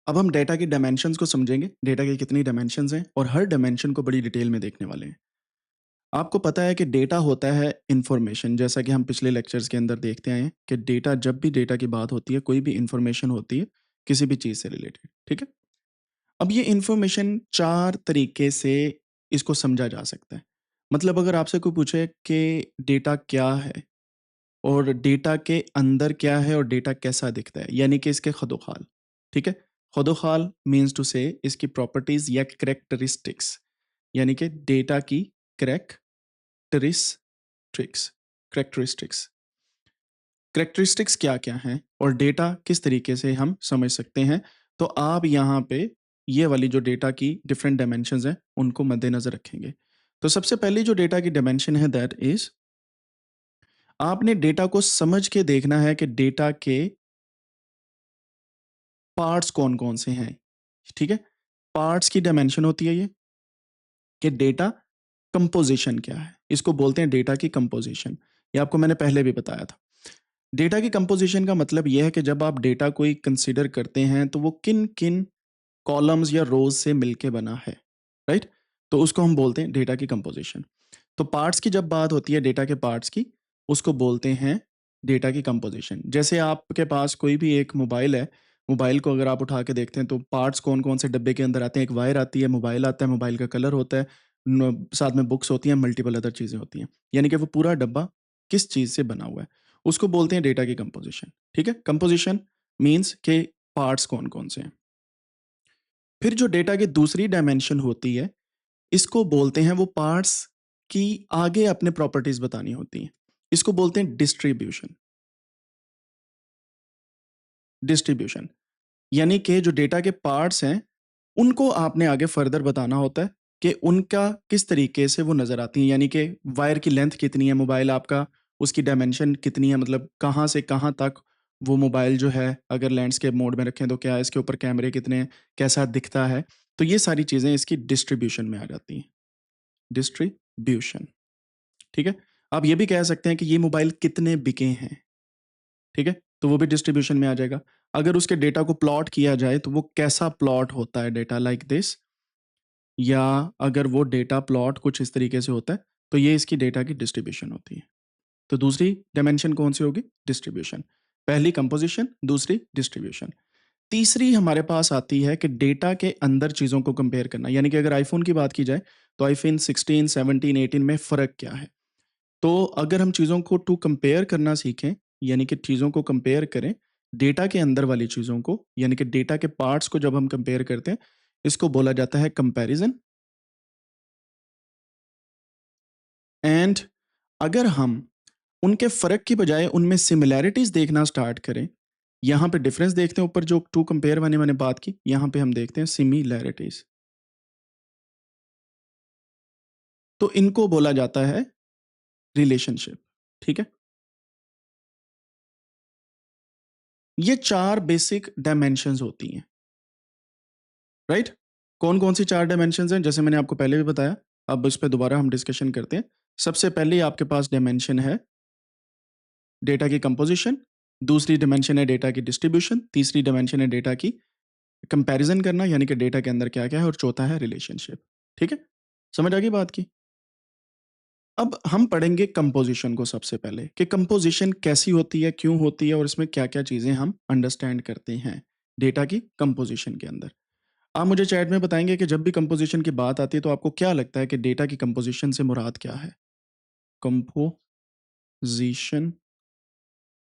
अब हम डेटा की डायमेंशंस को समझेंगे, डेटा की कितनी डायमेंशंस हैं और हर डायमेंशन को बड़ी डिटेल में देखने वाले हैं। आपको पता है कि डेटा होता है इन्फॉर्मेशन, जैसा कि हम पिछले लेक्चर्स के अंदर देखते आए हैं कि डेटा जब भी डेटा की बात होती है, कोई भी इन्फॉर्मेशन होती है, किसी भी चीज़ से रिलेटेड, ठीक है? अब ये इन्फॉर्मेशन 4 तरीके से इसको समझा जा सकता है। मतलब अगर आपसे कोई पूछे कि डेटा क्या है और डेटा के अंदर क्या है और डेटा कैसा दिखता है, यानी कि इसके खदोखाल, ठीक है? खदोखाल मीन्स टू से इसकी प्रॉपर्टीज़ या कैरेक्टरिस्टिक्स, यानी कि डेटा की कैरेक्टरिस्टिक्स कैरेक्टरिस्टिक्स कैरेक्टरिस्टिक्स क्या-क्या हैं और डेटा किस तरीके से हम समझ सकते हैं। तो आप यहाँ पे ये वाली जो डेटा की डिफरेंट डायमेंशंस हैं, उनको मद्देनज़र रखेंगे। तो सबसे पहली जो डेटा की डायमेंशन है दैट इज़ आपने डेटा को समझ के देखना है कि डेटा के पार्ट्स कौन-कौन से हैं, ठीक है? पार्ट्स की डायमेंशन होती है ये कि डेटा कंपोज़िशन क्या है? इसको बोलते हैं डेटा की कंपोज़िशन। ये आपको मैंने पहले भी बताया था। डेटा की कंपोज़िशन का मतलब ये है कि जब आप डेटा कोई कंसीडर करते हैं, तो वो किन-किन कॉलम्स या रोज़ से मिलके बना है, राइट? तो उसको हम बोलते हैं डेटा की कंपोज़िशन। तो पार्ट्स की जब बात होती है डेटा के पार्ट्स की, उसको बोलते हैं डेटा की कंपोज़िशन। जैसे आपके पास कोई भी एक मोबाइल है, मोबाइल को अगर आप उठा के देखते हैं तो पार्ट्स कौन-कौन से डब्बे के अंदर आते हैं, एक वायर आती है, मोबाइल आता है, मोबाइल का कलर होता है, साथ में बुक्स होती हैं, मल्टीपल अदर चीज़ें होती हैं। यानी कि वो पूरा डब्बा किस चीज़ से बना हुआ है, उसको बोलते हैं डेटा की कंपोज़िशन, ठीक है? कंपोज़िशन मीन्स के पार्ट्स कौन-कौन से हैं। फिर जो डेटा की दूसरी डायमेंशन होती है, इसको बोलते हैं वो पार्ट्स की आगे अपने प्रॉपर्टीज़ बतानी होती हैं। इसको बोलते हैं डिस्ट्रीब्यूशन। डिस्ट्रीब्यूशन यानी कि जो डेटा के पार्ट्स हैं, उनको आपने आगे फर्दर बताना होता है कि उनका किस तरीके से वो नज़र आती हैं। यानी कि वायर की लेंथ कितनी है मोबाइल आपका, उसकी डायमेंशन कितनी है, मतलब कहाँ से कहाँ तक वो मोबाइल जो है, अगर लैंडस्केप मोड में रखें तो क्या है, इसके ऊपर कैमरे कितने हैं, कैसा दिखता है। तो ये सारी चीज़ें इसकी डिस्ट्रीब्यूशन में आ जाती हैं। डिस्ट्रीब्यूशन, ठीक है? आप ये भी कह सकते हैं कि ये मोबाइल कितने बिके हैं, ठीक है? तो वो भी डिस्ट्रीब्यूशन में आ जाएगा। अगर उसके डेटा को प्लॉट किया जाए तो वो कैसा प्लॉट होता है, डेटा लाइक दिस, या अगर वो डेटा प्लॉट कुछ इस तरीके से होता है, तो ये इसकी डेटा की डिस्ट्रीब्यूशन होती है। तो दूसरी डायमेंशन कौन-सी होगी? डिस्ट्रीब्यूशन। पहली कंपोज़िशन, दूसरी डिस्ट्रीब्यूशन। तीसरी हमारे पास आती है कि डेटा के अंदर चीज़ों को कंपेयर करना, यानी कि अगर आईफ़ोन की बात की जाए, तो आईफ़ोन 16, 17, 18 में फ़र्क क्या है? तो अगर हम चीज़ों को टू कंपेयर करना सीखें, यानी कि चीज़ों को कंपेयर करें, डेटा के अंदर वाली चीज़ों को, यानी कि डेटा के पार्ट्स को जब हम कंपेयर करते हैं, इसको बोला जाता है कंपैरिज़न। एंड अगर हम उनके फ़र्क की बजाय उनमें सिमिलैरिटीज़ देखना स्टार्ट करें, यहाँ पे डिफ़रेंस देखते हैं, ऊपर जो टू कंपेयर वाली मैंने बात की, यहाँ पे हम देखते हैं सिमिलैरिटीज़। तो इनको बोला जाता है रिलेशनशिप, ठीक है? ये 4 बेसिक डायमेंशंस होती हैं, राइट? कौन-कौन सी 4 डायमेंशंस हैं? जैसे मैंने आपको पहले भी बताया, अब इस पे दोबारा हम डिस्कशन करते हैं। सबसे पहले आपके पास डायमेंशन है डेटा की कंपोज़िशन, दूसरी डायमेंशन है डेटा की डिस्ट्रीब्यूशन, तीसरी डायमेंशन है डेटा की कंपैरिज़न करना, यानी कि डेटा के अंदर क्या-क्या है, और चौथा है रिलेशनशिप, ठीक है? समझ आ गई बात की? अब हम पढ़ेंगे कंपोज़िशन को सबसे पहले कि कंपोज़िशन कैसी होती है, क्यों होती है और इसमें क्या-क्या चीज़ें हम अंडरस्टैंड करते हैं, डेटा की कंपोज़िशन के अंदर। आप मुझे चैट में बताएँगे कि जब भी कंपोज़िशन की बात आती है तो आपको क्या लगता है कि डेटा की कंपोज़िशन से मुराद क्या है? कंपोज़िशन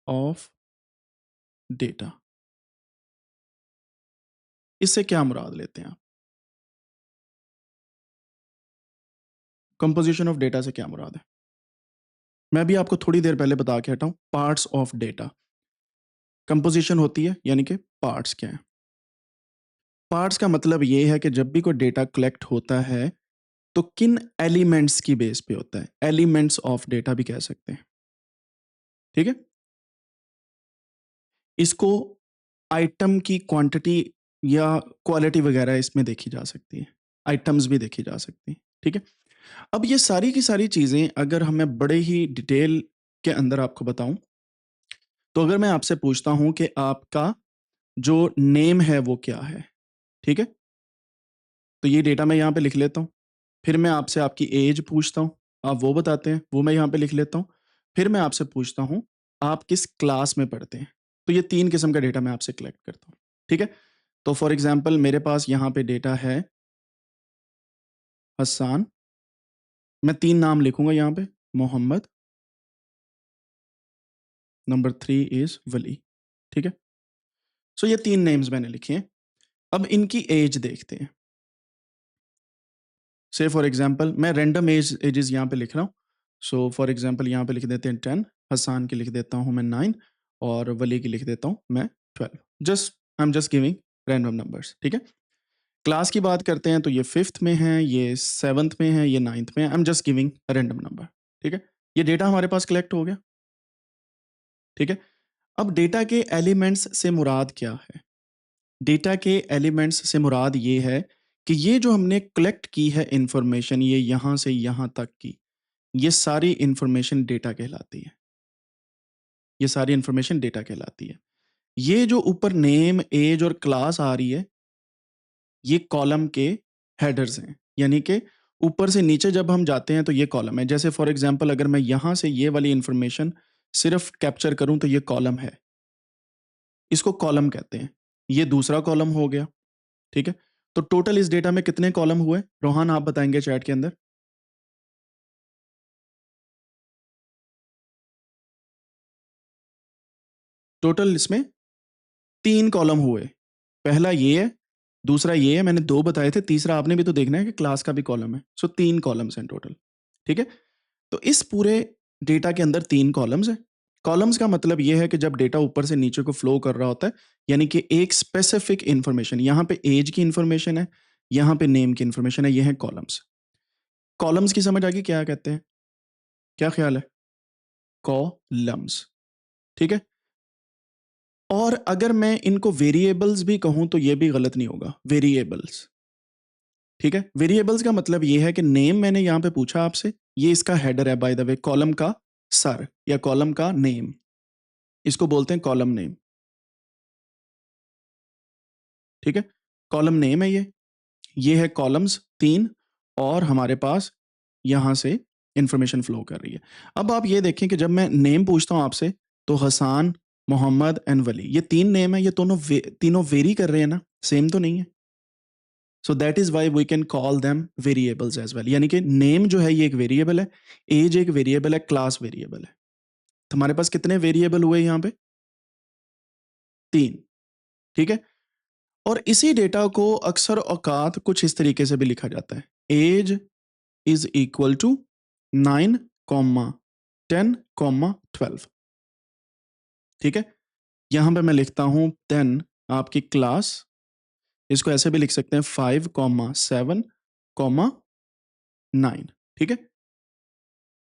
ऑफ डेटा, इससे क्या मुराद लेते हैं आप? कंपोज़िशन ऑफ डेटा से क्या मुराद है? मैं अभी आपको थोड़ी देर पहले बता के हटा हूँ, पार्ट्स ऑफ डेटा। कंपोज़िशन होती है, यानी कि पार्ट्स क्या हैं? पार्ट्स का मतलब ये है कि जब भी कोई डेटा कलेक्ट होता है, तो किन एलिमेंट्स की बेस पे होता है? एलिमेंट्स ऑफ डेटा भी कह सकते हैं, ठीक है? इसको आइटम की क्वांटिटी या क्वालिटी वगैरह इसमें देखी जा सकती है। आइटम्स भी देखी जा सकती हैं, ठीक है? अब ये सारी की सारी चीज़ें अगर मैं बड़े ही डिटेल के अंदर आपको बताऊँ, तो अगर मैं आपसे पूछता हूँ कि आपका जो नेम है वो क्या है, ठीक है। तो ये डेटा मैं यहाँ पे लिख लेता हूँ। फिर मैं आपसे आपकी एज पूछता हूँ, आप वो बताते हैं, वो मैं यहाँ पे लिख लेता हूँ। फिर मैं आपसे पूछता हूँ आप किस क्लास में पढ़ते हैं। तो ये 3 किस्म का डेटा मैं आपसे कलेक्ट करता हूँ, ठीक है। तो फॉर एग्जांपल मेरे पास यहाँ पे डेटा है हसन, मैं 3 नाम लिखूंगा यहाँ पे, मोहम्मद, नंबर 3 इज वली, ठीक है। सो ये 3 नेम्स मैंने लिखे हैं। अब इनकी एज देखते हैं। से फॉर एग्जांपल मैं रैंडम एजेस यहाँ पे लिख रहा हूँ। सो फॉर एग्जांपल यहाँ पे लिख देते हैं 10, हसान की लिख देता हूँ मैं 9 और वली की लिख देता हूँ मैं 12। Just I am just giving random numbers, ठीक है। क्लास की बात करते हैं तो ये 5th में है, ये 7th में है, ये 9th में है। I am just giving random number, ठीक है। ये डेटा हमारे पास कलेक्ट हो गया, ठीक है। अब डेटा के एलिमेंट्स से मुराद क्या है? डेटा के एलिमेंट्स से मुराद ये है कि ये जो हमने कलेक्ट की है इंफॉर्मेशन, ये यहाँ से यहाँ तक की, ये सारी इंफॉर्मेशन डेटा कहलाती है। ये सारी इंफॉर्मेशन डेटा कहलाती है। ये जो ऊपर नेम, एज और क्लास आ रही है, ये कॉलम के हेडर्स हैं। यानी कि ऊपर से नीचे जब हम जाते हैं तो ये कॉलम है। जैसे फॉर एग्जांपल अगर मैं यहाँ से ये वाली इंफॉर्मेशन सिर्फ कैप्चर करूँ तो ये कॉलम है, इसको कॉलम कहते हैं। ये दूसरा कॉलम हो गया, ठीक है। तो टोटल इस डेटा में कितने कॉलम हुए? रोहान आप बताएंगे चैट के अंदर। टोटल इसमें 3 कॉलम हुए। पहला ये है, दूसरा ये है, मैंने 2 बताए थे, तीसरा आपने भी तो देखना है कि क्लास का भी कॉलम है। सो 3 कॉलम्स हैं टोटल, ठीक है। तो इस पूरे डेटा के अंदर 3 कॉलम्स हैं। कॉलम्स का मतलब ये है कि जब डेटा ऊपर से नीचे को फ्लो कर रहा होता है, यानी कि एक स्पेसिफिक इंफॉर्मेशन, यहाँ पे एज की इंफॉर्मेशन है, यहाँ पे नेम की इंफॉर्मेशन है, ये है कॉलम्स। कॉलम्स की समझ आ गई क्या कहते हैं? क्या ख्याल है? कॉलम्स, ठीक है। और अगर मैं इनको वेरिएबल्स भी कहूं तो ये भी गलत नहीं होगा, वेरिएबल्स, ठीक है। वेरिएबल्स का मतलब ये है कि नेम मैंने यहां पे पूछा आपसे, ये इसका हेडर है बाय द वे, कॉलम का सर या कॉलम का नेम, इसको बोलते हैं कॉलम नेम, ठीक है। कॉलम नेम है ये है कॉलम्स 3, और हमारे पास यहां से इंफॉर्मेशन फ्लो कर रही है। अब आप ये देखें कि जब मैं नेम पूछता हूं आपसे तो हसान, मोहम्मद एंड वली, ये 3 नेम है, ये तीनों वेरी कर रहे हैं ना, सेम तो नहीं है। So that is why we can call them variables as well. यानी कि नेम जो है ये एक वेरिएबल है, एज एक वेरिएबल है, क्लास वेरिएबल है। तो हमारे पास कितने वेरिएबल हुए यहाँ पे? 3, ठीक है। और इसी डेटा को अक्सर औकात कुछ इस तरीके से भी लिखा जाता है, एज इज इक्वल टू 9, 10, 12, ठीक है। यहां पे मैं लिखता हूं 10 आपकी क्लास, इसको ऐसे भी लिख सकते हैं 5, 7, 9, ठीक है।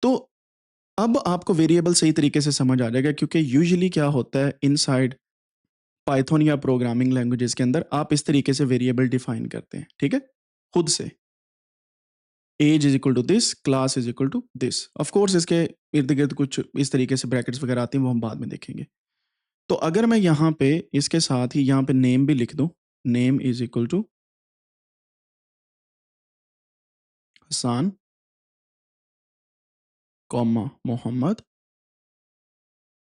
तो अब आपको वेरिएबल सही तरीके से समझ आ जाएगा, क्योंकि यूजुअली क्या होता है इनसाइड पाइथन या प्रोग्रामिंग लैंग्वेजेस के अंदर आप इस तरीके से वेरिएबल डिफाइन करते हैं, ठीक है, खुद से। Age is equal to this, class is equal to this. Of course इसके इर्द गिर्द कुछ इस तरीके से ब्रैकेट्स वगैरह आती हैं, वो हम बाद में देखेंगे। तो अगर मैं यहाँ पे इसके साथ ही यहाँ पे नेम भी लिख दूं, name is equal to Hasan, comma Mohammad,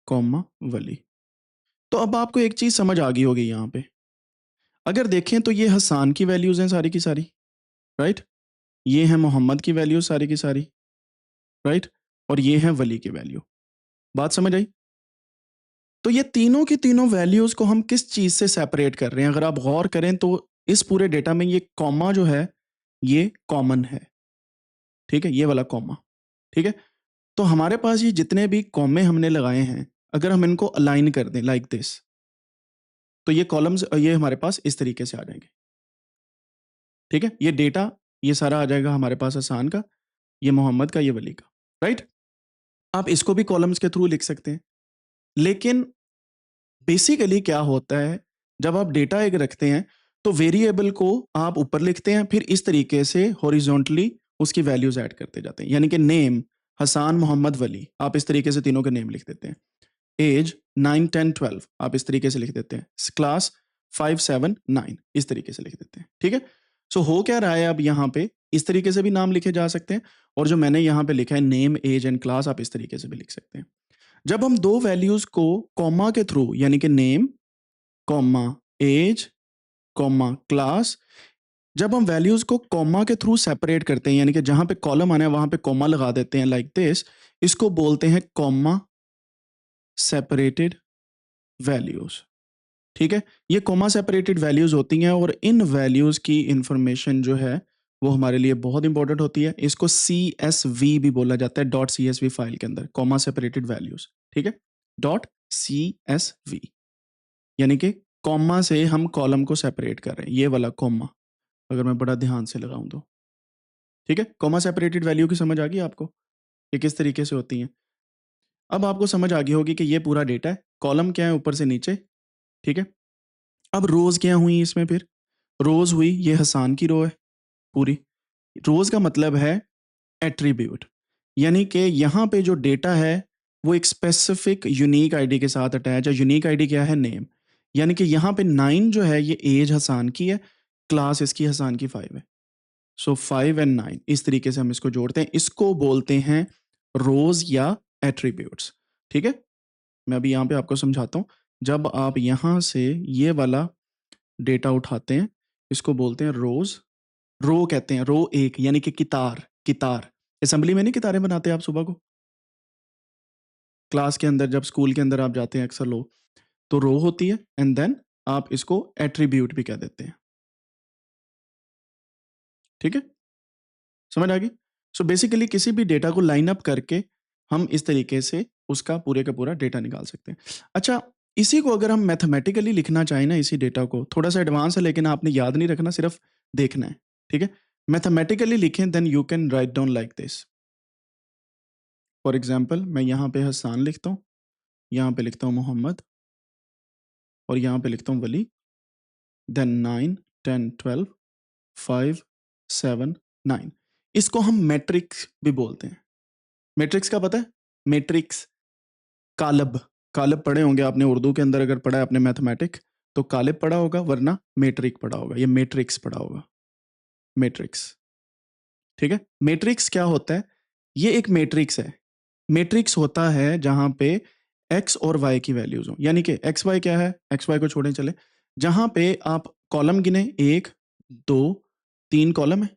comma Wali. तो अब आपको एक चीज समझ आ गई होगी यहाँ पे। अगर देखें तो ये हसान की वैल्यूज हैं सारी की सारी, राइट। ये है मोहम्मद की वैल्यूज सारी की सारी, राइट। और ये है वली की वैल्यू। बात समझ आई? तो ये तीनों की तीनों वैल्यूज को हम किस चीज से सेपरेट कर रहे हैं? अगर आप गौर करें तो इस पूरे डेटा में ये कॉमा जो है ये कॉमन है, ठीक है, ये वाला कॉमा, ठीक है। तो हमारे पास ये जितने भी कॉमे हमने लगाए हैं, अगर हम इनको अलाइन कर दें लाइक दिस, तो ये कॉलम्स ये हमारे पास इस तरीके से आ जाएंगे, ठीक है। ये डेटा ये सारा आ जाएगा हमारे पास हसान का, ये मोहम्मद का, ये वली का, राइट। आप इसको भी कॉलम्स के थ्रू लिख सकते हैं। लेकिन बेसिकली क्या होता है, जब आप डेटा एक रखते हैं तो वेरिएबल को आप ऊपर लिखते हैं, फिर इस तरीके से हॉरिजॉन्टली उसकी वैल्यूज ऐड करते जाते हैं। यानी कि नेम हसान, मोहम्मद, वली, आप इस तरीके से तीनों के नेम लिख देते हैं। एज 9 10 12 आप इस तरीके से लिख देते हैं, क्लास 5 7 9 इस तरीके से लिख देते हैं, ठीक है। सो हो क्या रहा है अब यहाँ पे, इस तरीके से भी नाम लिखे जा सकते हैं, और जो मैंने यहाँ पे लिखा है नेम एज एंड क्लास, आप इस तरीके से भी लिख सकते हैं। जब हम दो वैल्यूज को कॉमा के थ्रू, यानी कि name comma age comma class, जब हम वैल्यूज को कॉमा के थ्रू सेपरेट करते हैं, यानी कि जहां पे कॉलम आना है वहां पे कॉमा लगा देते हैं लाइक दिस, इसको बोलते हैं कॉमा सेपरेटेड वैल्यूज, ठीक है। ये कॉमा सेपरेटेड वैल्यूज होती हैं, और इन वैल्यूज की इंफॉर्मेशन जो है वो हमारे लिए बहुत इंपॉर्टेंट होती है। इसको CSV भी बोला जाता है, डॉट CSV फाइल के अंदर, कॉमा सेपरेटेड वैल्यूज, ठीक है, डॉट CSV, यानी कि कॉमा से हम कॉलम को सेपरेट कर रहे हैं, ये वाला कॉमा, अगर मैं बड़ा ध्यान से लगाऊं तो, ठीक है। कॉमा सेपरेटेड वैल्यू की समझ आ गई आपको, ये किस तरीके से होती हैं। अब आपको समझ आ गई होगी कि ये पूरा डेटा है, कॉलम क्या है ऊपर से नीचे, ठीक है। अब रोज क्या हुई इसमें, फिर रोज हुई, ये हसान की रो है पूरी। रोज का मतलब है एट्रीब्यूट, यानी कि यहाँ पे जो डेटा है वो एक स्पेसिफिक यूनिक आईडी के साथ अटैच है। यूनिक आईडी क्या है, नेम, यानी कि यहाँ पे 9 जो है ये एज हसान की है, क्लास इसकी हसान की 5 है। सो 5 एंड 9 इस तरीके से हम इसको जोड़ते हैं, इसको बोलते हैं रोज या एट्रीब्यूट्स, ठीक है। मैं अभी यहाँ पे आपको समझाता हूँ। जब आप यहाँ से ये वाला डेटा उठाते हैं, इसको बोलते हैं रोज, रो कहते हैं, रो एक, यानी कि कितार, कितार असेंबली में नहीं कितारें बनाते आप सुबह को, क्लास के अंदर जब स्कूल के अंदर आप जाते हैं अक्सर लोग, तो रो होती है, एंड देन आप इसको एट्रीब्यूट भी कह देते हैं, ठीक है, समझ आ गई। सो बेसिकली किसी भी डेटा को लाइन अप करके हम इस तरीके से उसका पूरे का पूरा डेटा निकाल सकते हैं। अच्छा, इसी को अगर हम मैथमेटिकली लिखना चाहें ना, इसी डेटा को, थोड़ा सा एडवांस है लेकिन आपने याद नहीं रखना, सिर्फ देखना है, ठीक है। मैथमेटिकली लिखें, then you can write down like this. For example मैं यहाँ पे हसान लिखता हूँ, यहाँ पे लिखता हूँ मोहम्मद, और यहाँ पे लिखता हूँ वली, देन 9 10 12 5 7 9। इसको हम मैट्रिक्स भी बोलते हैं। मैट्रिक्स का पता है, मैट्रिक्स, कालब, कालब पढ़े होंगे आपने उर्दू के अंदर, अगर पढ़ा है आपने मैथमेटिक तो कालब पढ़ा होगा, वरना मैट्रिक पढ़ा होगा, ये मैट्रिक्स पढ़ा होगा, मैट्रिक्स, ठीक है। मैट्रिक्स क्या होता है, ये एक मैट्रिक्स है। मैट्रिक्स होता है जहां पे एक्स और वाई की वैल्यूज हो, यानी कि एक्स वाई क्या है, एक्स वाई को छोड़े चले, जहां पे आप कॉलम गिने 1 2 3 कॉलम है,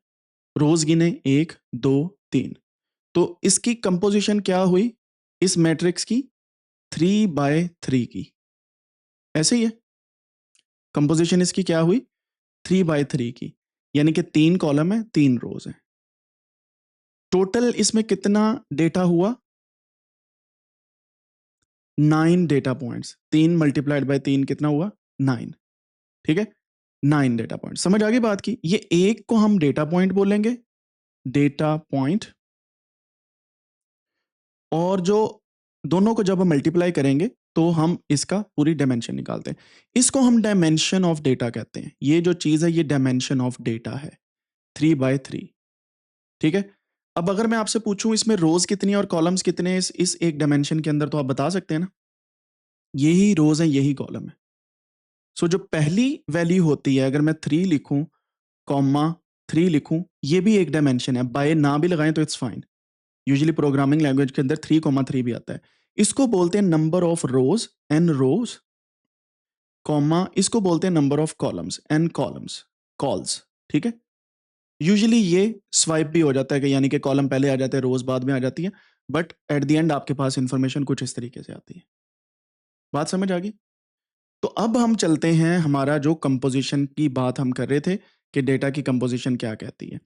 रोज गिने 1 2 3, तो इसकी कंपोजिशन क्या हुई इस मैट्रिक्स की, 3/3 की, ऐसे ही है। कंपोजिशन इसकी क्या हुई, 3/3 की, यानी कि 3 कॉलम है 3 रोज है। टोटल इसमें कितना डेटा हुआ, 9 डेटा पॉइंट्स, 3 मल्टीप्लाइड बाय 3 कितना हुआ, 9, ठीक है। 9 डेटा पॉइंट, समझ आ गई बात की। ये एक को हम डेटा पॉइंट बोलेंगे, डेटा पॉइंट, और जो दोनों को जब हम मल्टीप्लाई करेंगे तो हम इसका पूरी डायमेंशन निकालते हैं, इसको हम डायमेंशन ऑफ डेटा कहते हैं। ये जो चीज है ये डायमेंशन ऑफ डेटा है, 3/3, ठीक है। अब अगर मैं आपसे पूछूं इसमें रोज कितनी और कॉलम्स कितने हैं इस एक डायमेंशन के अंदर, तो आप बता सकते हैं ना, यही रोज है यही कॉलम है। सो जो पहली वैल्यू होती है, अगर मैं 3 लिखूं कॉमा 3 लिखूं, ये भी एक डायमेंशन है, बाय ना भी लगाएं तो it's fine. Usually programming language के अंदर 3,3 भी आता है। इसको बोलते हैं number of rows, n rows, comma इसको बोलते हैं number of columns, n columns, cols, ठीक है। यूजुअली ये स्वाइप भी हो जाता है कि यानी कि कॉलम पहले आ जाते हैं रोज बाद में आ जाती है, बट एट द एंड आपके पास इंफॉर्मेशन कुछ इस तरीके से आती है। बात समझ आ गई। तो अब हम चलते हैं, हमारा जो कंपोजिशन की बात हम कर रहे थे कि डेटा की कंपोजिशन क्या कहती है।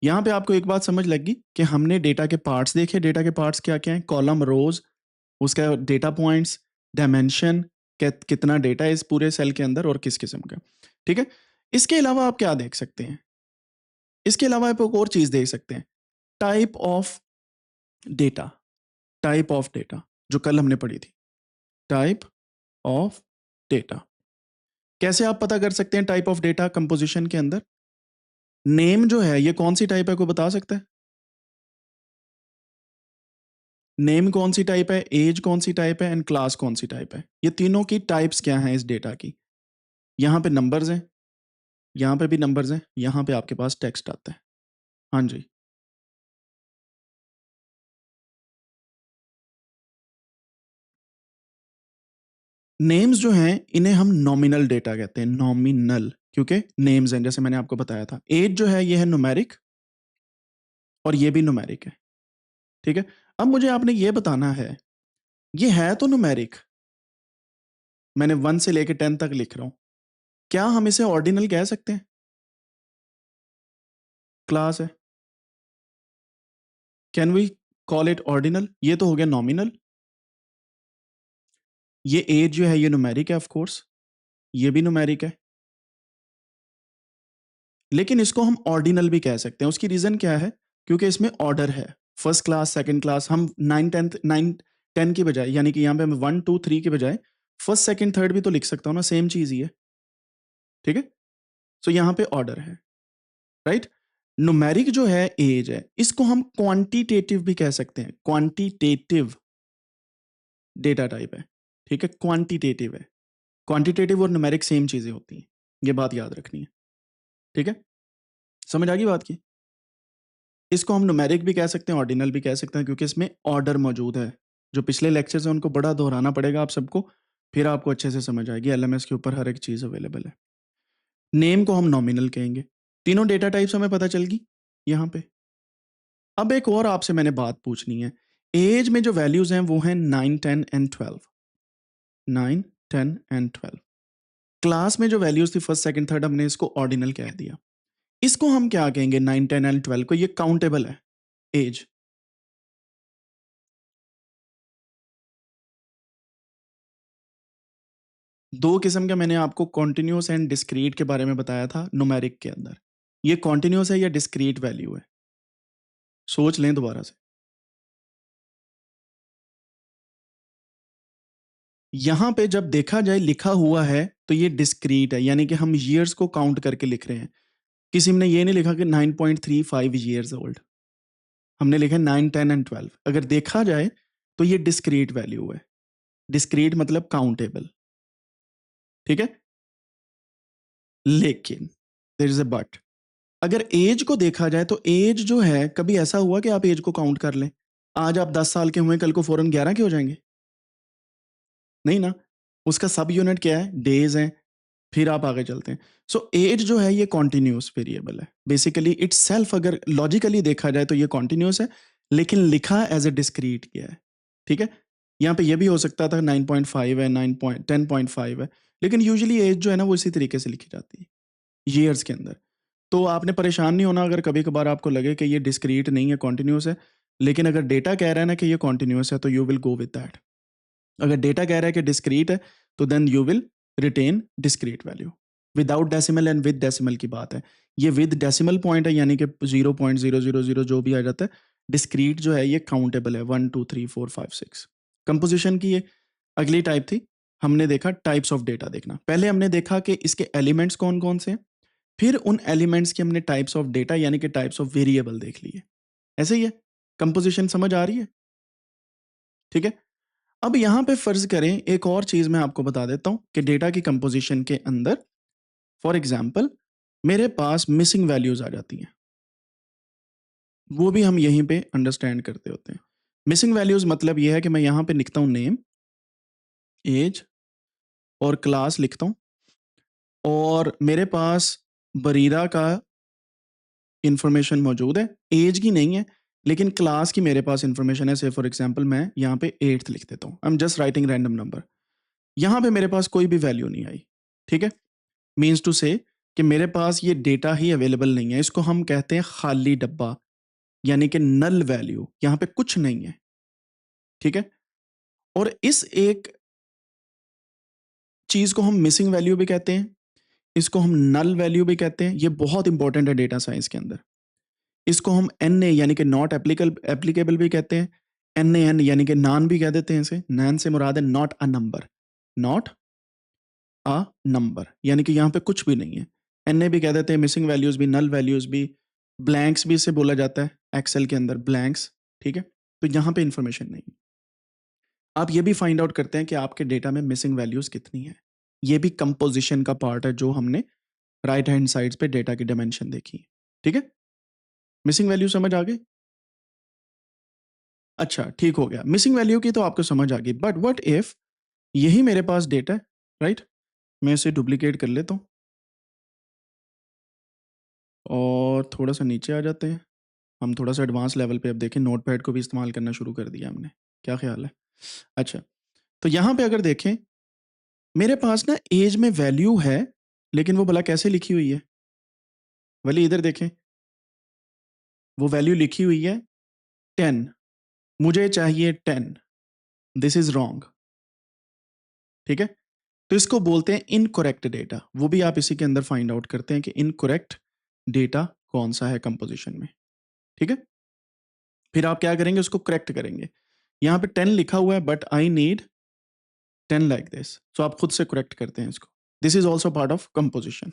यहाँ पे आपको एक बात समझ लगी कि हमने डेटा के पार्ट्स देखे, डेटा के पार्ट्स क्या क्या हैं, कॉलम, रोज, उसका डेटा पॉइंट्स, डायमेंशन, कितना डेटा है इस पूरे सेल के अंदर और किस किस्म का, ठीक है। इसके अलावा आप क्या देख सकते हैं, इसके अलावा आप एक और चीज देख सकते हैं, type of data, type of data जो कल हमने पढ़ी थी, टाइप ऑफ डेटा। कैसे आप पता कर सकते हैं टाइप ऑफ डेटा कंपोजिशन के अंदर, नेम जो है ये कौन सी टाइप है, कोई बता सकता है, नेम कौन सी टाइप है, एज कौन सी टाइप है, एंड क्लास कौन सी टाइप है। ये तीनों की टाइप्स क्या हैं इस डेटा की। यहाँ पे नंबर्स हैं, यहाँ पे भी नंबर्स हैं, यहाँ पे आपके पास टेक्स्ट आता है। हाँ जी। नेम्स जो हैं इन्हें हम नॉमिनल डेटा कहते हैं, नॉमिनल, क्योंकि नेम्स हैं, जैसे मैंने आपको बताया था। एज जो है ये है न्यूमेरिक और ये भी न्यूमेरिक है, ठीक है। अब मुझे आपने ये बताना है, ये है तो न्यूमेरिक, मैंने 1 से लेकर 10 तक लिख रहा हूं, क्या हम इसे ऑर्डिनल कह सकते हैं। क्लास है, can we call it ordinal. ये तो हो गया नॉमिनल। ये एज जो है ये न्यूमेरिक है ऑफ कोर्स, ये भी न्यूमेरिक है, लेकिन इसको हम ऑर्डिनल भी कह सकते हैं। उसकी रीजन क्या है, क्योंकि इसमें ऑर्डर है, फर्स्ट क्लास सेकंड क्लास। हम 9 10 की बजाय, यानी कि यहाँ पे मैं 1 2 3 के बजाय फर्स्ट सेकंड थर्ड भी तो लिख सकता हूँ ना, सेम चीज ही है, ठीक है। सो यहाँ पे ऑर्डर है, राइट। न्यूमेरिक जो है एज है, इसको हम क्वांटिटेटिव भी कह सकते हैं, क्वांटिटेटिव डेटा टाइप है, ठीक है, क्वांटिटेटिव है। क्वांटिटेटिव और न्यूमेरिक सेम चीजें होती हैं, ये बात याद रखनी है, ठीक है। समझ आ गई बात की। इसको हम न्यूमेरिक भी कह सकते हैं, ऑर्डिनल भी कह सकते हैं, क्योंकि इसमें ऑर्डर मौजूद है। जो पिछले लेक्चर्स हैं उनको बड़ा दोहराना पड़ेगा आप सबको, फिर आपको अच्छे से समझ आएगी। एलएमएस के ऊपर हर एक चीज़ अवेलेबल है। नेम को हम नॉमिनल कहेंगे। तीनों डेटा टाइप्स हमें पता चल गई यहाँ पे। अब एक और आपसे मैंने बात पूछनी है। एज में जो वैल्यूज हैं वो हैं 9 10 एंड 12, 9 10 एंड 12। क्लास में जो वैल्यूज थी फर्स्ट सेकंड थर्ड, हमने इसको ऑर्डिनल कह दिया। इसको हम क्या कहेंगे, 9 10 एंड 12 को, ये काउंटेबल है एज। दो किस्म का मैंने आपको कॉन्टिन्यूस एंड डिस्क्रीट के बारे में बताया था न्यूमेरिक के अंदर। ये कॉन्टिन्यूस है या डिस्क्रीट वैल्यू है, सोच लें दोबारा से। यहां पे जब देखा जाए लिखा हुआ है तो ये डिस्क्रीट है, यानी कि हम ईयर्स को काउंट करके लिख रहे हैं। किसी ने ये नहीं लिखा कि 9.35 ईयर्स ओल्ड, हमने लिखा 9 10 एंड 12। अगर देखा जाए तो ये डिस्क्रीट वैल्यू है। डिस्क्रीट मतलब काउंटेबल, ठीक है। लेकिन देयर इज अ बट। अगर एज को देखा जाए तो एज जो है, कभी ऐसा हुआ कि आप एज को काउंट कर लें, आज आप 10 साल के हुए, कल को फौरन 11 के हो जाएंगे, नहीं ना। उसका सब यूनिट क्या है, डेज है। फिर आप आगे चलते हैं। सो एज जो है ये कॉन्टिन्यूस वेरिएबल है बेसिकली इट्स सेल्फ। अगर लॉजिकली देखा जाए तो ये कॉन्टिन्यूस है, लेकिन लिखा एज ए डिस्क्रीट किया है, ठीक है। यहाँ पे ये भी हो सकता था 9.5 है, 10.5 है, लेकिन यूजुअली एज जो है ना वो इसी तरीके से लिखी जाती है ईयर्स के अंदर। तो आपने परेशान नहीं होना अगर कभी कभार आपको लगे कि ये डिस्क्रीट नहीं है, कॉन्टिन्यूस है। लेकिन अगर डेटा कह रहा है ना कि ये कॉन्टिन्यूस है, तो you will go with that. अगर डेटा कह रहा है कि डिस्क्रीट है, तो then you will retain discrete value. Without decimal and with decimal की बात है। ये विद डेसिमल पॉइंट है, यानी कि 0.000 जो भी आ जाता है। डिस्क्रीट जो है ये काउंटेबल है, 1 2 3 4 5 6। कंपोजिशन की ये अगली टाइप थी। हमने देखा टाइप्स ऑफ डेटा देखना। पहले हमने देखा कि इसके एलिमेंट्स कौन कौन से हैं, फिर उन एलिमेंट्स की हमने टाइप्स ऑफ डेटा यानी कि टाइप्स ऑफ वेरिएबल देख लिए। ऐसे ही है, कंपोजिशन समझ आ रही है, ठीक है। अब यहां पे फर्ज करें एक और चीज मैं आपको बता देता हूं कि डेटा की कंपोजिशन के अंदर फॉर एग्जांपल मेरे पास मिसिंग वैल्यूज आ जाती हैं, वो भी हम यहीं पे अंडरस्टैंड करते होते हैं। मिसिंग वैल्यूज मतलब ये है कि मैं यहां पे लिखता हूं नेम, एज और क्लास लिखता हूं, और मेरे पास बरीरा का इंफॉर्मेशन मौजूद है, एज की नहीं है, लेकिन क्लास की मेरे पास इंफॉर्मेशन है। से फॉर एग्जांपल मैं यहाँ पे 8th लिख देता हूँ, I am just writing random number. यहाँ पे मेरे पास कोई भी वैल्यू नहीं आई, ठीक है। मीन्स टू से कि मेरे पास ये डेटा ही अवेलेबल नहीं है। इसको हम कहते हैं खाली डब्बा, यानी कि नल वैल्यू, यहाँ पे कुछ नहीं है, ठीक है। और इस एक चीज को हम मिसिंग वैल्यू भी कहते हैं, इसको हम नल वैल्यू भी कहते हैं। ये बहुत इंपॉर्टेंट है डेटा साइंस के अंदर। इसको हम एन ए यानी कि नॉट एप्लीकेबल भी कहते हैं। एन ए एन यानी कि नान भी कह देते हैं इसे। नान से मुराद है not a number, not a number, यानी कि यहाँ पे कुछ भी नहीं है। एन ए भी कह देते हैं, मिसिंग वैल्यूज भी, नल वैल्यूज भी, ब्लैंक्स भी इसे बोला जाता है एक्सेल के अंदर, ब्लैंक्स, ठीक है। तो यहाँ पे इंफॉर्मेशन नहीं। आप ये भी फाइंड आउट करते हैं कि आपके डेटा में मिसिंग वैल्यूज कितनी है। ये भी कंपोजिशन का पार्ट है जो हमने राइट हैंड साइड पे डेटा की डायमेंशन देखी है। ठीक है, मिसिंग वैल्यू समझ आ गई? अच्छा ठीक हो गया, मिसिंग वैल्यू की तो आपको समझ आ गई, बट व्हाट इफ यही मेरे पास डेटा है, राइट? मैं इसे डुप्लीकेट कर लेता हूँ और थोड़ा सा नीचे आ जाते हैं। हम थोड़ा सा एडवांस लेवल पे अब देखें, नोटपैड को भी इस्तेमाल करना शुरू कर दिया हमने। क्या ख्याल है? अच्छा, तो यहाँ पे अगर देखें, मेरे पास ना एज में वैल्यू है, लेकिन वो भला कैसे लिखी हुई है? वली इधर देखें, वो वैल्यू लिखी हुई है 10, मुझे चाहिए 10, दिस इज रॉन्ग। ठीक है, तो इसको बोलते हैं इनकरेक्ट डेटा। वो भी आप इसी के अंदर फाइंड आउट करते हैं कि इनकरेक्ट डेटा कौन सा है कंपोजिशन में। ठीक है, फिर आप क्या करेंगे, उसको करेक्ट करेंगे। यहाँ पे 10 लिखा हुआ है but I need 10 like this, so आप खुद से करेक्ट करते हैं इसको। This is also part of composition,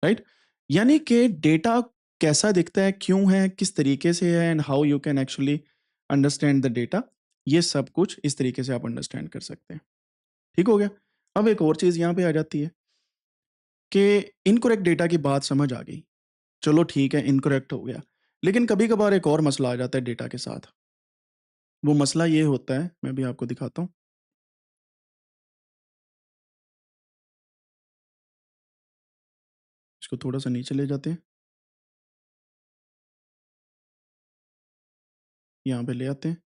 right? यानी कि डेटा कैसा दिखता है, क्यों है, किस तरीके से है, and how you can actually understand the data, ये सब कुछ इस तरीके से आप अंडरस्टैंड कर सकते हैं। ठीक हो गया। अब एक और चीज यहाँ पे आ जाती है कि इनकरेक्ट डेटा की बात समझ आ गई, चलो ठीक है इनकरेक्ट हो गया, लेकिन कभी कभार एक और मसला आ जाता है डेटा के साथ। वो मसला ये होता है, मैं भी आपको दिखाता हूँ। इसको थोड़ा सा नीचे ले जाते हैं, यहाँ पे ले आते हैं।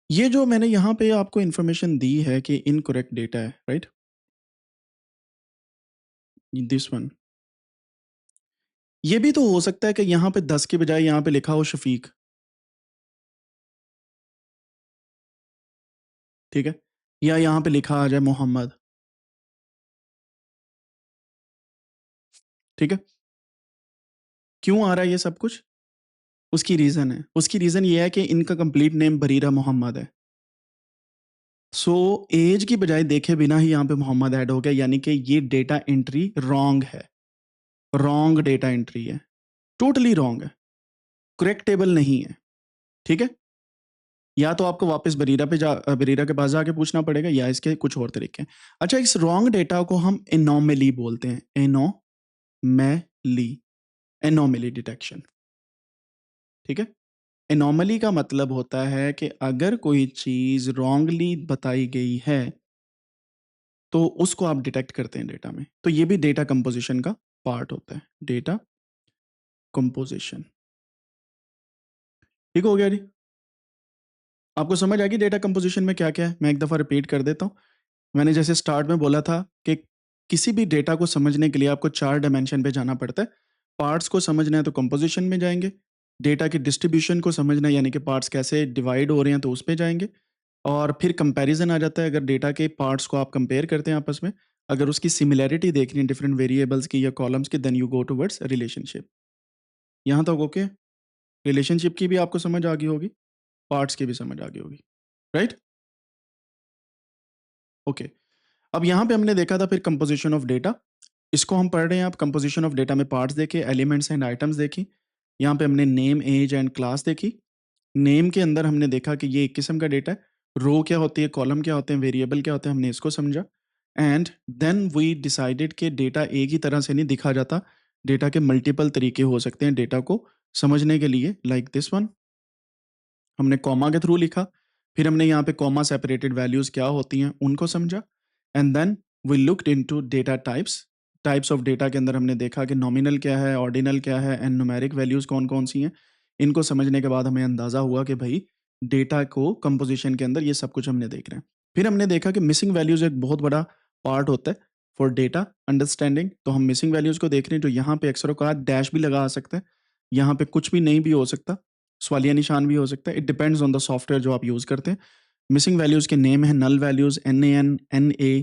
ये जो मैंने यहाँ पे आपको इन्फॉर्मेशन दी है कि इनकरेक्ट डेटा है, राइट? दिस वन, ये भी तो हो सकता है कि यहाँ पे 10 के बजाय यहाँ पे लिखा हो शफीक। ठीक है, या यहाँ पे लिखा आ जाए मोहम्मद। ठीक है, क्यों आ रहा है ये सब कुछ? उसकी रीजन है, उसकी रीजन ये है कि इनका कंप्लीट नेम बरीरा मोहम्मद है। सो एज की बजाय देखे बिना ही यहाँ पे मोहम्मद ऐड हो गया, यानी कि ये डेटा एंट्री रॉन्ग है, रॉन्ग डेटा एंट्री है, टोटली रॉन्ग है, करेक्टेबल नहीं है। ठीक है, या तो आपको वापस बरीरा के पास जाके पूछना पड़ेगा, या इसके कुछ और तरीके हैं। अच्छा, इस रॉन्ग डेटा को हम एनोमली बोलते हैं, एनोमैली, एनोमली डिटेक्शन। ठीक है, एनोमली का मतलब होता है कि अगर कोई चीज रॉन्गली बताई गई है तो उसको आप डिटेक्ट करते हैं डेटा में। तो ये भी डेटा कंपोजिशन का पार्ट होता है, डेटा कंपोजिशन। ठीक हो गया जी? आपको समझ आ गई डेटा कंपोजिशन में क्या क्या है? मैं एक दफ़ा रिपीट कर देता हूँ। मैंने जैसे स्टार्ट में बोला था कि किसी भी डेटा को समझने के लिए आपको 4 डायमेंशन पे जाना पड़ता है। पार्ट्स को समझना है तो कंपोजिशन में जाएँगे, डेटा की डिस्ट्रीब्यूशन को समझना है यानी कि पार्ट्स कैसे डिवाइड हो रहे हैं तो उस पे जाएँगे, और फिर कंपैरिज़न आ जाता है। अगर डेटा के पार्ट्स को आप कंपेयर करते हैं आपस में, अगर उसकी सिमिलैरिटी देखनी है डिफरेंट वेरिएबल्स की या कॉलम्स की, then you go towards relationship. यहाँ तक ओके? रिलेशनशिप की भी आपको समझ आ गई होगी, पार्ट्स की भी समझ आ गई होगी, राइट? ओके। अब यहाँ पे हमने देखा था फिर कंपोजिशन ऑफ डेटा, इसको हम पढ़ रहे हैं। आप कंपोजिशन ऑफ डेटा में पार्ट्स देखे, एलिमेंट्स एंड आइटम्स देखी। यहाँ पे हमने नेम, एज एंड क्लास देखी। नेम के अंदर हमने देखा कि ये एक किस्म का डेटा है, रो क्या होती है, कॉलम क्या होते हैं, वेरिएबल क्या होते हैं, हमने इसको समझा। एंड देन वी डिसाइडेड कि डेटा एक ही तरह से नहीं दिखा जाता, डेटा के मल्टीपल तरीके हो सकते हैं डेटा को समझने के लिए, लाइक दिस वन। हमने कॉमा के थ्रू लिखा, फिर हमने यहाँ पे कॉमा सेपरेटेड वैल्यूज क्या होती हैं उनको समझा, and then we looked into data types. Types of data के अंदर हमने देखा कि नॉमिनल क्या है, ऑर्डिनल क्या है, एंड न्यूमेरिक वैल्यूज कौन कौन सी हैं। इनको समझने के बाद हमें अंदाजा हुआ कि भाई डेटा को कंपोजिशन के अंदर ये सब कुछ हमने देख रहे हैं। फिर हमने देखा कि मिसिंग वैल्यूज एक बहुत बड़ा पार्ट होता है फॉर डेटा अंडरस्टैंडिंग। तो हम मिसिंग वैल्यूज को देख रहे हैं, जो यहाँ पे अक्सर का डैश भी लगा सकते हैं, यहाँ पे कुछ भी नहीं भी हो सकता, सवालिया निशान भी हो सकता है। It depends on the software जो आप यूज़ करते हैं। मिसिंग वैल्यूज़ के नेम है नल वैल्यूज़, NaN, Na।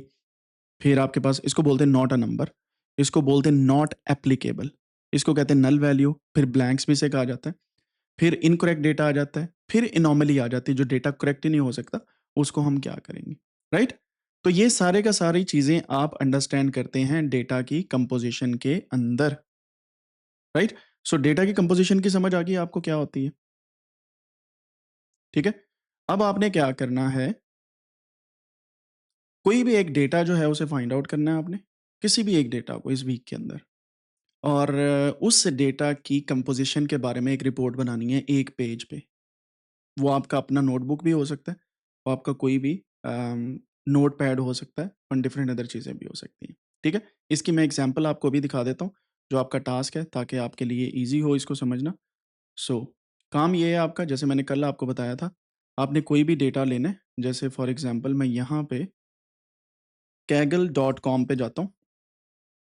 फिर आपके पास इसको बोलते हैं नॉट अ नंबर, इसको बोलते हैं नॉट एप्लीकेबल, इसको कहते हैं नल वैल्यू। फिर ब्लैंक्स भी से कहा जाता है। फिर इनकरेक्ट डेटा आ जाता है, फिर इनोमली आ जाती है, जो डेटा करेक्ट ही नहीं हो सकता, उसको हम क्या करेंगे, राइट? तो ये सारे का सारी चीज़ें आप अंडरस्टैंड करते हैं डेटा की कंपोजिशन के अंदर, राइट? सो डेटा की कंपोजिशन की समझ आ गई आपको क्या होती है? ठीक है? अब आपने क्या करना है, कोई भी एक डेटा जो है उसे फाइंड आउट करना है आपने, किसी भी एक डेटा को इस वीक के अंदर, और उस डेटा की कंपोज़िशन के बारे में एक रिपोर्ट बनानी है 1 पेज पे। वो आपका अपना नोटबुक भी हो सकता है, वो आपका कोई भी नोटपैड हो सकता है, और डिफरेंट अदर चीज़ें भी हो सकती हैं, ठीक है? इसकी मैं एग्ज़ाम्पल आपको अभी दिखा देता हूँ, जो आपका टास्क है, ताकि आपके लिए ईज़ी हो इसको समझना। सो काम ये है आपका, जैसे मैंने कल आपको बताया था, आपने कोई भी डेटा लेना है, जैसे फॉर एग्ज़ाम्पल मैं यहाँ पे kaggle डॉट कॉम पे जाता हूँ।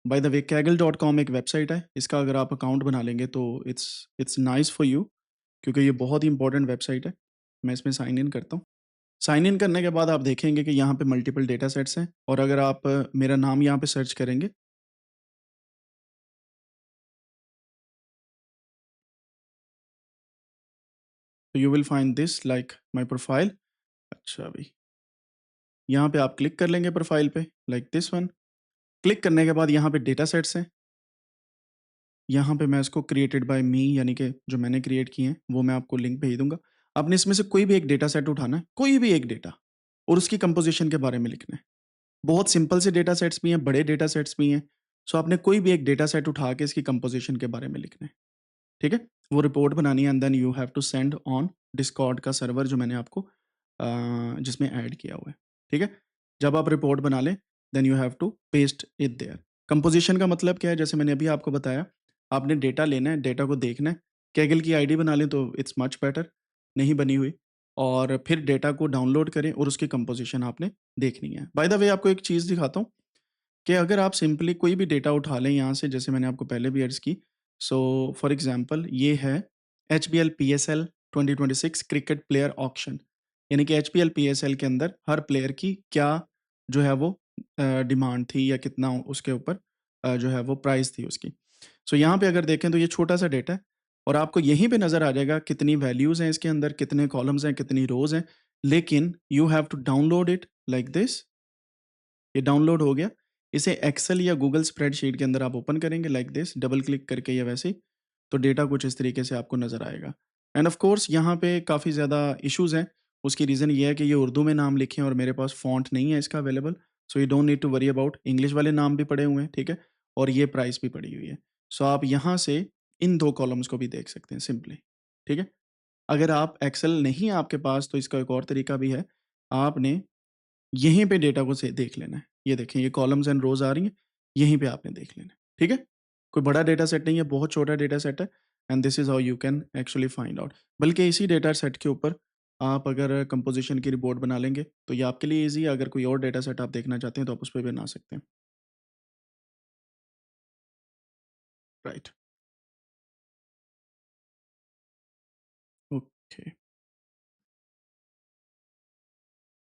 By the way kaggle dot com एक वेबसाइट है, इसका अगर आप अकाउंट बना लेंगे तो it's it's nice for you, क्योंकि ये बहुत ही इम्पोर्टेंट वेबसाइट है। मैं इसमें साइन इन करता हूँ। साइन इन करने के बाद आप देखेंगे कि यहाँ पे मल्टीपल डेटा सेट्स हैं, और अगर आप मेरा नाम यहाँ पे सर्च करेंगे, तो you will find this like my profile. अच्छा भाई, यहाँ पे आप क्लिक कर लेंगे प्रोफाइल पे, लाइक दिस वन। क्लिक करने के बाद यहाँ पे डेटा सेट्स हैं। यहाँ पे मैं इसको क्रिएटेड बाय मी, यानी कि जो मैंने क्रिएट किए हैं, वो मैं आपको लिंक भेज दूँगा। आपने इसमें से कोई भी एक डेटा सेट उठाना है, कोई भी एक डेटा, और उसकी कंपोज़िशन के बारे में लिखना है। बहुत सिंपल से डेटा सेट्स भी हैं, बड़े डेटा सेट्स भी हैं। सो आपने कोई भी एक डेटा सेट उठा के इसकी कंपोज़िशन के बारे में लिखना है। ठीक है? वो रिपोर्ट बनानी है, and then you have to send on Discord का सर्वर, जो मैंने आपको जिसमें ऐड किया हुआ है। ठीक है? जब आप रिपोर्ट बना लें, then you have to paste it there. Composition का मतलब क्या है? जैसे मैंने अभी आपको बताया, आपने डेटा लेना है, डेटा को देखना है। कैगल की आईडी बना लें तो इट्स मच बेटर, नहीं बनी हुई, और फिर डेटा को डाउनलोड करें और उसकी कंपोज़िशन आपने देखनी है। बाय द वे आपको एक चीज़ दिखाता हूँ, कि अगर आप सिंपली कोई भी डेटा उठा लें यहाँ से, जैसे मैंने आपको पहले भी अर्ज़ की। सो फॉर एग्ज़ाम्पल ये है HBL PSL 2026 cricket player auction, यानी कि एचपीएल पीएसएल के अंदर हर प्लेयर की क्या जो है वो डिमांड थी, या कितना उसके ऊपर जो है वो प्राइस थी उसकी। सो यहाँ पे अगर देखें तो ये छोटा-सा डेटा है, और आपको यहीं पे नज़र आ जाएगा कितनी वैल्यूज़ हैं इसके अंदर, कितने कॉलम्स हैं, कितनी रोज़ हैं। लेकिन you have to download it like this. ये डाउनलोड हो गया। इसे एक्सेल या गूगल स्प्रेडशीट के अंदर आप ओपन करेंगे लाइक दिस, डबल क्लिक करके या वैसे ही, तो डेटा कुछ इस तरीके से आपको नज़र आएगा। एंड ऑफ कोर्स यहाँ पे काफ़ी ज़्यादा इश्यूज़ हैं। उसकी रीज़न ये है कि ये उर्दू में नाम लिखे हैं और मेरे पास फ़ॉन्ट नहीं है इसका available. So you don't need to worry about, English वाले नाम भी पड़े हुए हैं, ठीक है? और ये प्राइस भी पड़ी हुई है। सो आप यहाँ से इन 2 कॉलम्स को भी देख सकते हैं सिंपली, ठीक है? अगर आप एक्सेल नहीं है आपके पास, तो इसका एक और तरीका भी है। आपने यहीं पे डेटा को से देख लेना है। ये देखें, ये कॉलम्स एंड रोज़ आ रही हैं, यहीं पे आपने देख लेना है, ठीक है? कोई बड़ा डेटा सेट नहीं है, बहुत छोटा डेटा सेट है, and this is how you can actually find out. बल्कि इसी डेटा सेट के ऊपर आप अगर कंपोज़िशन की रिपोर्ट बना लेंगे, तो ये आपके लिए ईज़ी है। अगर कोई और डेटा सेट आप देखना चाहते हैं, तो आप उस पे भी बना सकते हैं। Right, okay.